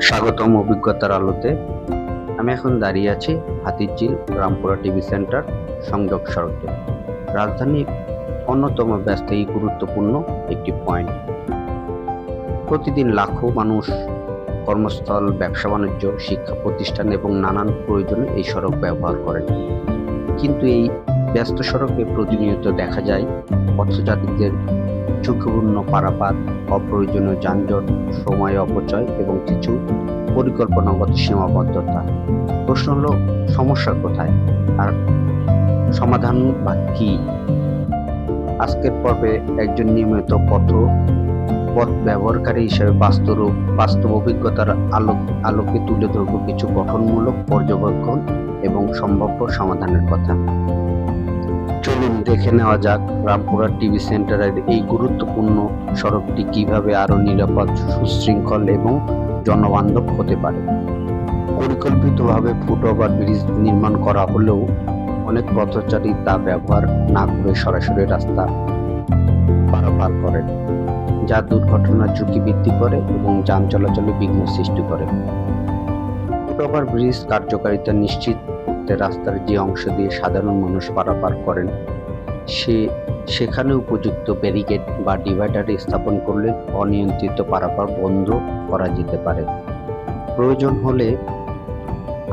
স্বাগতম অভিজ্ঞতার আলোতে। আমি এখন দাঁড়িয়ে আছি হাতিরঝিল রামপুরা টিভি সেন্টার সংযোগ সড়কে। রাজধানীর অন্যতম ব্যস্ত এই গুরুত্বপূর্ণ একটি পয়েন্ট। প্রতিদিন লাখো মানুষ কর্মস্থল, ব্যবসা বাণিজ্য, শিক্ষা প্রতিষ্ঠান এবং নানান প্রয়োজনে এই সড়ক ব্যবহার করেন। কিন্তু এই ব্যস্ত সড়কে প্রতিনিয়ত দেখা যায় পথযাত্রীদের ঝুঁকিপূর্ণ পারাপার, অপ্রয়োজনীয় যানজট, সময় অপচয় এবং কিছু পরিকল্পনাগত সীমাবদ্ধতা। প্রশ্ন হলো, সমস্যা কোথায় আর সমাধান বা কি? আজকের পর্বে একজন নিয়মিত পথ ব্যবহারকারী হিসেবে বাস্তব অভিজ্ঞতার আলোকে তুলে ধরব কিছু গঠনমূলক পর্যবেক্ষণ এবং সম্ভাব্য সমাধানের কথা। চলুন দেখে নেওয়া যাক রামপুরা টিভি সেন্টারের এই গুরুত্বপূর্ণ সড়কটি কিভাবে আরো নিরাপদ, সুশৃঙ্খল এবং জনবান্ধব হতে পারে। পরিকল্পিতভাবে ফুটওভার ব্রিজ নির্মাণ করা হলেও অনেক পথচারী তা ব্যবহার না করে সরাসরি রাস্তা পারাপার করেন, যা দুর্ঘটনার ঝুঁকি বৃদ্ধি করে এবং যান চলাচলে বিঘ্ন সৃষ্টি করে। ফুটওভার ব্রিজ কার্যকারিতা নিশ্চিত করতে রাস্তার যে অংশ দিয়ে সাধারণ মানুষ পারাপার করেন সেখানে উপযুক্ত ব্যারিকেড বা ডিভাইডার স্থাপন করলে অনিয়ন্ত্রিত পারাপার বন্ধ করা যেতে পারে। প্রয়োজন হলে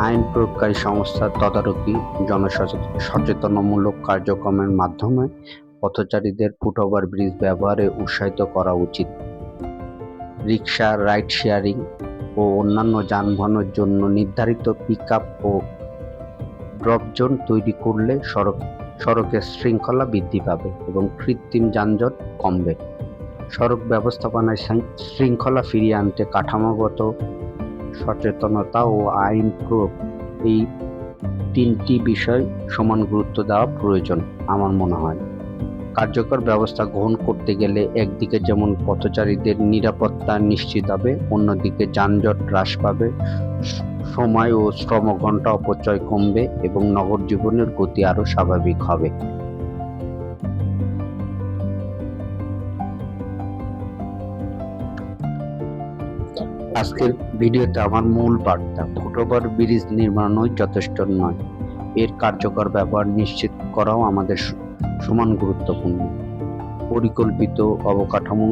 আইন প্রয়োগকারী সংস্থার তদারকি, জনসচেতনমূলক কার্যক্রমের মাধ্যমে পথচারীদের ফুটওভার ব্রিজ ব্যবহারে উৎসাহিত করা উচিত। রিক্সা, রাইড শেয়ারিং ও অন্যান্য যানবাহনের জন্য নির্ধারিত পিকআপ ও ড্রপ জোন তৈরি করলে সড়কের শৃঙ্খলা বৃদ্ধি পাবে এবং কৃত্রিম যানজট কমবে। সড়ক ব্যবস্থাপনায় শৃঙ্খলা ফিরিয়ে আনতে কাঠামোগত সচেতনতা ও আইন প্রয়োগ, এই তিনটি বিষয় সমান গুরুত্ব দেওয়া প্রয়োজন আমার মনে হয়। কার্যকর ব্যবস্থা গ্রহণ করতে গেলে একদিকে যেমন পথচারীদের নিরাপত্তা নিশ্চিত হবে, অন্যদিকে যানজট হ্রাস পাবে, সময় ও শ্রম ঘন্টা অপচয় কমবে এবং নগর জীবনের গতি আরো স্বাভাবিক হবে। আজকের ভিডিওতে আমার মূল বার্তা: ফুটওভার ব্রিজ নির্মাণই যথেষ্ট নয়, এর কার্যকর ব্যবহার নিশ্চিত করাও আমাদের সমান গুরুত্বপূর্ণ। পরিকল্পিত অবকাঠামো,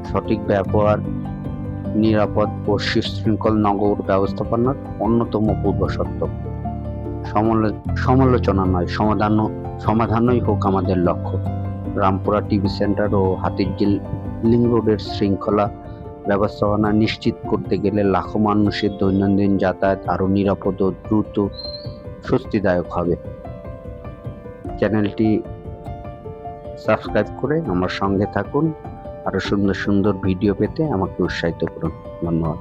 সঠিক ব্যবহার, নিরাপদ ও সুশৃঙ্খল নগর ব্যবস্থাপনার অন্যতম পূর্বশর্ত। সমালোচনা নয়, সমাধানই হোক আমাদের লক্ষ্য। রামপুরা টিভি সেন্টার ও হাতিরঝিল লিং রোডের শৃঙ্খলা ব্যবস্থাপনা নিশ্চিত করতে গেলে লাখো মানুষের দৈনন্দিন যাতায়াত আরো নিরাপদ ও দ্রুত স্বস্তিদায়ক হবে। চ্যানেলটি সাবস্ক্রাইব করে আমার সঙ্গে থাকুন। আরো সুন্দর সুন্দর ভিডিও পেতে আমাকে উৎসাহিত করুন। ধন্যবাদ।